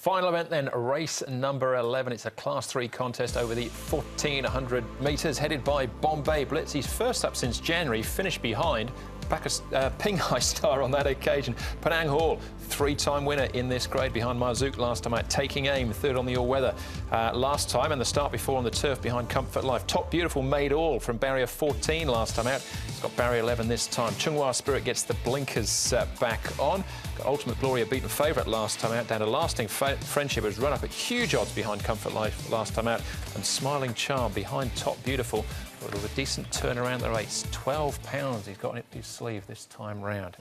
Final event then, race number 11. It's a Class 3 contest over the 1,400 metres, headed by Bombay Blitz. He's first up since January, finished behind Pinghai star on that occasion. Penang Hall, three-time winner in this grade behind Marzouk last time out. Taking Aim, third on the all-weather last time, and the start before on the turf behind Comfort Life. Top Beautiful made all from barrier 14 last time out. He's got barrier 11 this time. Chunghwa Spirit gets the blinkers back on. Got Ultimate Glory, a beaten favourite last time out, down to Lasting Friendship, was run up at huge odds behind Comfort Life last time out, and Smiling Charm behind Top Beautiful. With a decent turn around the race. £12 he's got in his sleeve this time round.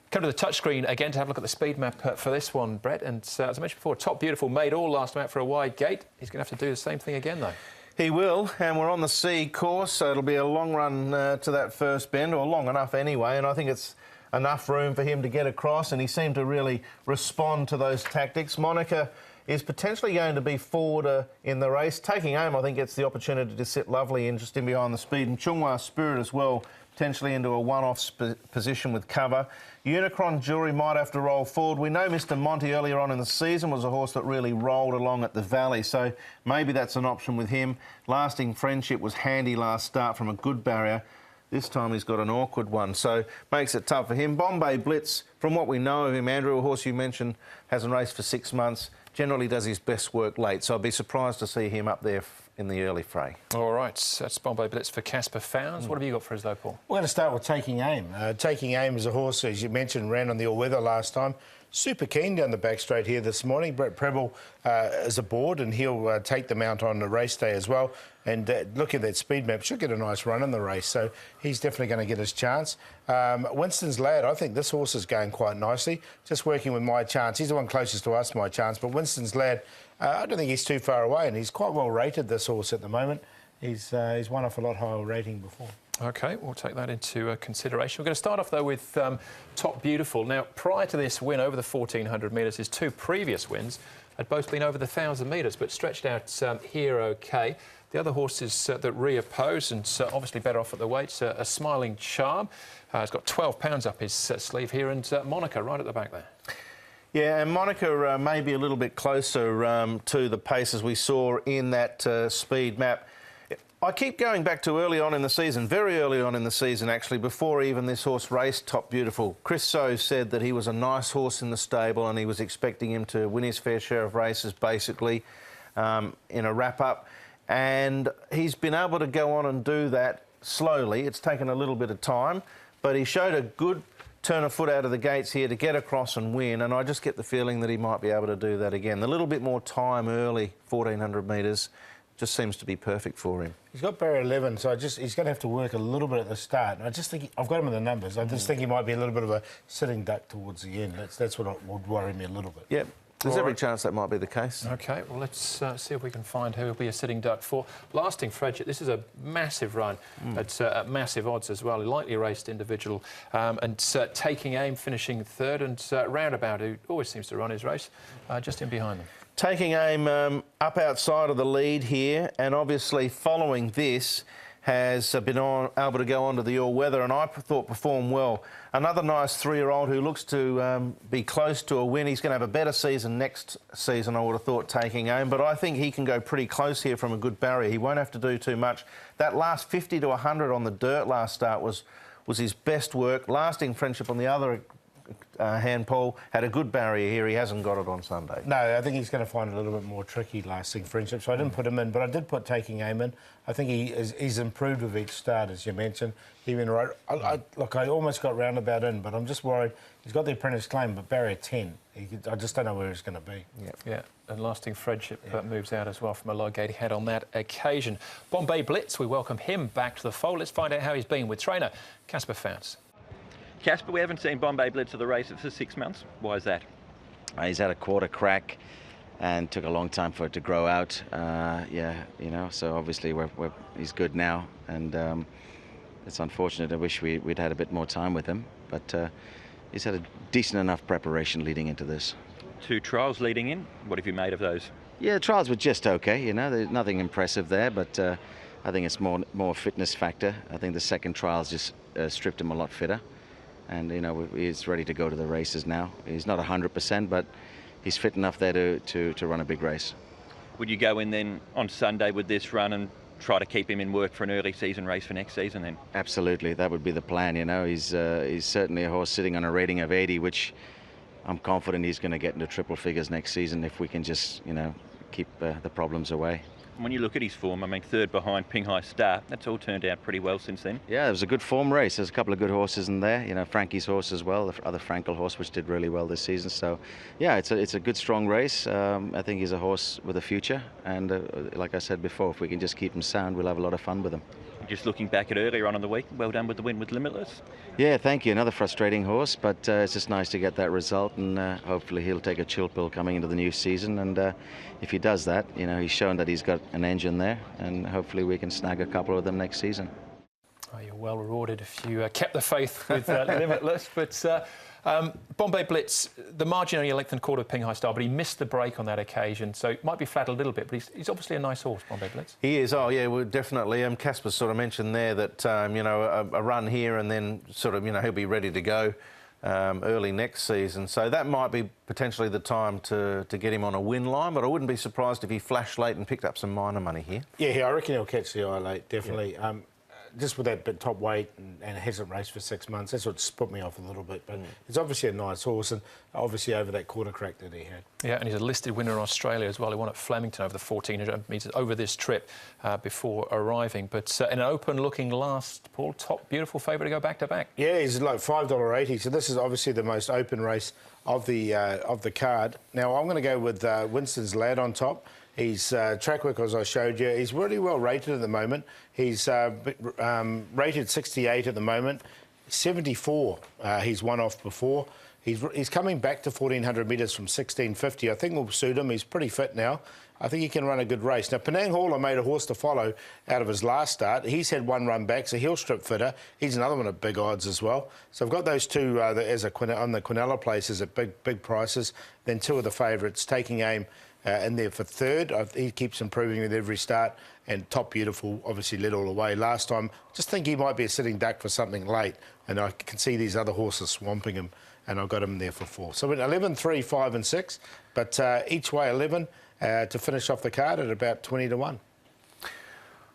Come to the touchscreen again to have a look at the speed map for this one, Brett. And as I mentioned before, Top Beautiful made all last time out for a wide gate. He's going to have to do the same thing again, though. He will, and we're on the C course, so it'll be a long run to that first bend, or long enough anyway, and I think it's enough room for him to get across, and he seemed to really respond to those tactics. Monica is potentially going to be forward in the race. Taking Aim, I think, gets the opportunity to sit lovely in just in behind the speed, and Chunghwa Spirit as well, potentially into a one-off position with cover. Unicron Jewelry might have to roll forward. We know Mr Monty earlier on in the season was a horse that really rolled along at the Valley, so maybe that's an option with him. Lasting Friendship was handy last start from a good barrier. This time he's got an awkward one, so makes it tough for him. Bombay Blitz, from what we know of him, Andrew, a horse you mentioned, hasn't raced for 6 months, generally does his best work late, so I'd be surprised to see him up there in the early fray. All right, that's Bombay Blitz for Casper Fownes. What have you got for us, though, Paul? We're going to start with Taking Aim. Taking Aim is a horse, as you mentioned, ran on the all-weather last time. Super keen down the back straight here this morning. Brett Preble is aboard, and he'll take them out on the race day as well. And look at that speed map, should get a nice run in the race, so he's definitely going to get his chance. Winston's Lad, I think this horse is going quite nicely. Just working with My Chance. He's the one closest to us, My Chance, but Winston's Lad, I don't think he's too far away, and he's quite well rated, this horse, at the moment. He's won off a lot higher rating before. OK, we'll take that into consideration. We're going to start off, though, with Top Beautiful. Now, prior to this win over the 1,400 metres, his two previous wins had both been over the 1,000 metres, but stretched out here OK. The other horses that reoppose, and obviously better off at the weights, a Smiling Charm. He's got £12 up his sleeve here, and Monica right at the back there. Yeah, and Monica may be a little bit closer to the paces we saw in that speed map. I keep going back to early on in the season, very early on in the season actually, before even this horse raced Top Beautiful. Chris So said that he was a nice horse in the stable and he was expecting him to win his fair share of races, basically, in a wrap-up. And he's been able to go on and do that slowly. It's taken a little bit of time, but he showed a good turn of foot out of the gates here to get across and win, and I just get the feeling that he might be able to do that again. A little bit more time early, 1,400 metres, just seems to be perfect for him. He's got barrier 11, so he's going to have to work a little bit at the start. And I just think I've got him in the numbers. I just think he might be a little bit of a sitting duck towards the end. That's what would worry me a little bit. Yep. There's every chance that might be the case. OK, well, let's see if we can find who will be a sitting duck for. Lasting Friendship, this is a massive run. It's at massive odds as well. A lightly raced individual. And Taking Aim finishing third, and Roundabout, who always seems to run his race, just in behind them. Taking Aim up outside of the lead here, and obviously following this has been able to go on to the all-weather, and I thought performed well. Another nice three-year-old who looks to be close to a win. He's going to have a better season next season, I would have thought, Taking Aim, but I think he can go pretty close here from a good barrier. He won't have to do too much. That last 50 to 100 on the dirt last start was his best work. Lasting Friendship on the other hand, Paul, had a good barrier here. He hasn't got it on Sunday. No, I think he's going to find it a little bit more tricky, Lasting Friendship, so I didn't put him in, but I did put Taking Aim in. I think he's improved with each start, as you mentioned. He went right. Look, I almost got Roundabout in, but I'm just worried. He's got the apprentice claim, but barrier 10. I just don't know where he's going to be. Yeah, and Lasting Friendship moves out as well from a low gate he had on that occasion. Bombay Blitz, we welcome him back to the fold. Let's find out how he's been with trainer Casper Fownes. Casper, we haven't seen Bombay Blitz at the races for 6 months. Why is that? He's had a quarter crack and took a long time for it to grow out. Yeah, you know, so obviously he's good now, and it's unfortunate. I wish we'd had a bit more time with him, but he's had a decent enough preparation leading into this. 2 trials leading in. What have you made of those? Yeah, the trials were just okay, you know, there's nothing impressive there, but I think it's more fitness factor. I think the second trials just stripped him a lot fitter. And, you know, he's ready to go to the races now. He's not 100%, but he's fit enough there to run a big race. Would you go in then on Sunday with this run and try to keep him in work for an early season race for next season then? Absolutely, that would be the plan. You know, he's certainly a horse sitting on a rating of 80, which I'm confident he's going to get into triple figures next season if we can just, you know, keep the problems away. When you look at his form, I mean, third behind Pinghai Star, that's all turned out pretty well since then. Yeah, it was a good form race. There's a couple of good horses in there. You know, Frankie's horse as well, the other Frankel horse, which did really well this season. So, yeah, it's a good, strong race. I think he's a horse with a future. And like I said before, if we can just keep him sound, we'll have a lot of fun with him. Just looking back at earlier on in the week, well done with the win with Limitless. Yeah, thank you. Another frustrating horse, but it's just nice to get that result, and hopefully he'll take a chill pill coming into the new season. And if he does that, you know, he's shown that he's got an engine there, and hopefully we can snag a couple of them next season. Oh, you're well rewarded if you kept the faith with Limitless. But Bombay Blitz, the margin only a length and a quarter of Pinghai Star, but he missed the break on that occasion, so it might be flat a little bit, but he's obviously a nice horse, Bombay Blitz. He is. Oh, yeah, well, definitely. Casper sort of mentioned there that, you know, a run here and then sort of, you know, he'll be ready to go early next season. So that might be potentially the time to get him on a win line, but I wouldn't be surprised if he flashed late and picked up some minor money here. Yeah, I reckon he'll catch the eye late, definitely. Yeah. Just with that bit top weight and hasn't raced for 6 months, that's what's put me off a little bit. But it's obviously a nice horse, and obviously over that quarter crack that he had. Yeah, and he's a listed winner in Australia as well. He won at Flemington over the 1400 metres over this trip before arriving. But in an open-looking last, Paul, top beautiful favourite to go back-to-back. Yeah, he's like $5.80. So this is obviously the most open race of the card. Now I'm going to go with Winston's Lad on top. He's track work, as I showed you. He's really well rated at the moment. He's rated 68 at the moment. 74 he's won off before. He's coming back to 1400 metres from 1650. I think will suit him. He's pretty fit now. I think he can run a good race. Now, Penang Hall, I made a horse to follow out of his last start. He's had one run back, so he'll strip fitter. He's another one at big odds as well. So I've got those two on the Quinella places at big prices. Then two of the favourites, Taking Aim in there for third. He keeps improving with every start. And Top Beautiful obviously led all the way last time. Just think he might be a sitting duck for something late. And I can see these other horses swamping him. And I've got him there for 4. So 11, 3, 5 and 6. But each way 11 to finish off the card at about 20 to 1.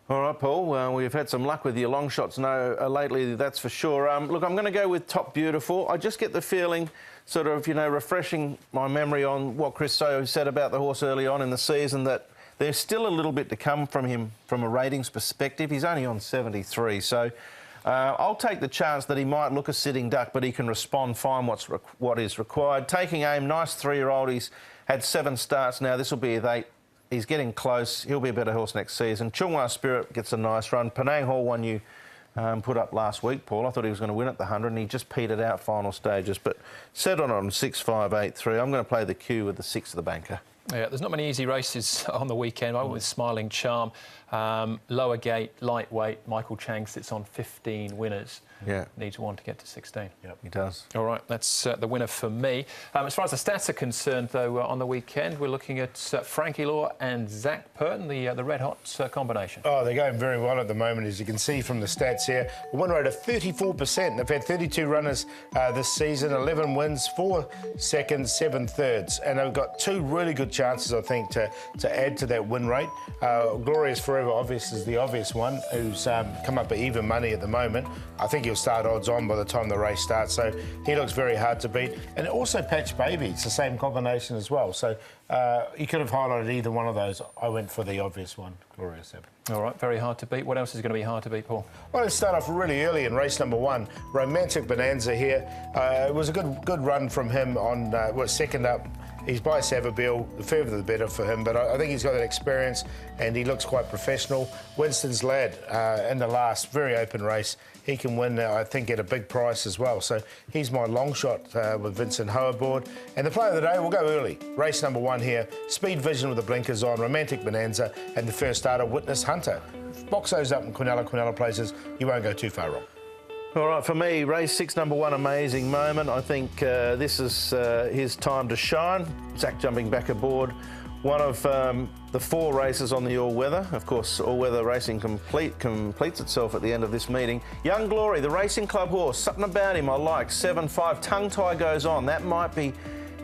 All right, Paul. Well, we've had some luck with your long shots lately, that's for sure. Look, I'm going to go with Top Beautiful. I just get the feeling, sort of, you know, refreshing my memory on what Chris So said about the horse early on in the season, that there's still a little bit to come from him from a ratings perspective. He's only on 73, so I'll take the chance that he might look a sitting duck, but he can respond fine what is required. Taking Aim, nice 3-year-old. He's had 7 starts now. This will be his 8. He's getting close. He'll be a better horse next season. Chunghwa Spirit gets a nice run. Penang Hall, one you put up last week, Paul. I thought he was going to win at the 100, and he just petered out final stages. But set on 6, 5, 8, 3. I'm going to play the Q with the 6 of the banker. Yeah, there's not many easy races on the weekend. I went with Smiling Charm. Lower gate, lightweight. Michael Chang sits on 15 winners. Yeah. Needs one to get to 16. Yep, he does. All right, that's the winner for me. As far as the stats are concerned, though, on the weekend, we're looking at Frankie Law and Zach Purton, the red-hot combination. Oh, they're going very well at the moment, as you can see from the stats here. A win rate of 34%. They've had 32 runners this season, 11 wins, 4 seconds, 7 thirds. And they've got 2 really good chances, I think, to add to that win rate. Glorious Forever Obvious is the obvious one, who's come up at even money at the moment. I think he'll start odds on by the time the race starts, so he looks very hard to beat. And also Patch Baby, it's the same combination as well. So you could have highlighted either one of those. I went for the obvious one, Glorious Forever. All right, very hard to beat. What else is going to be hard to beat, Paul? Well, let's start off really early in race number 1. Romantic Bonanza here. It was a good run from him on second up. He's by Savabeel, the further the better for him, but I think he's got that experience and he looks quite professional. Winston's Lad in the last very open race. He can win, I think, at a big price as well. So he's my long shot with Vincent Ho aboard. And the play of the day, we'll go early. Race number 1 here. Speed Vision with the blinkers on, Romantic Bonanza, and the first starter, Witness Hunter. Box those up in Quinella places. You won't go too far wrong. All right, for me, race 6, number 1, Amazing Moment. I think this is his time to shine. Zach jumping back aboard. One of the 4 races on the all-weather. Of course, all-weather racing completes itself at the end of this meeting. Young Glory, the Racing Club horse. Something about him I like. 7-5. Tongue tie goes on. That might be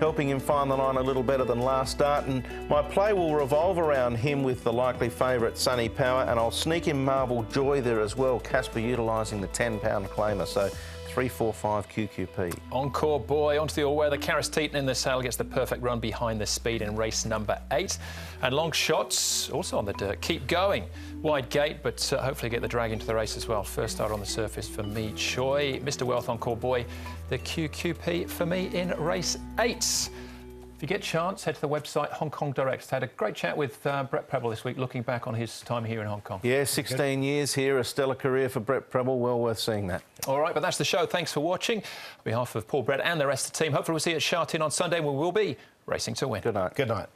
helping him find the line a little better than last start. And my play will revolve around him with the likely favourite Sunny Power, and I'll sneak in Marble Joy there as well. Casper utilising the £10 claimer, so 345 QQP. Encore Boy onto the all-weather. Karis Teaton in the saddle gets the perfect run behind the speed in race number 8. And Long Shots also on the dirt. Keep going. Wide gate, but hopefully get the drag into the race as well. First start on the surface for me, Choi. Mr. Wealth, Encore Boy, the QQP for me in race 8. If you get a chance, head to the website Hong Kong Direct. Had a great chat with Brett Preble this week, looking back on his time here in Hong Kong. Yeah, 16 years here, a stellar career for Brett Preble. Well worth seeing that. All right, but that's the show. Thanks for watching. On behalf of Paul, Brett and the rest of the team, hopefully we'll see you at Sha Tin on Sunday, where we'll be racing to win. Good night. Good night.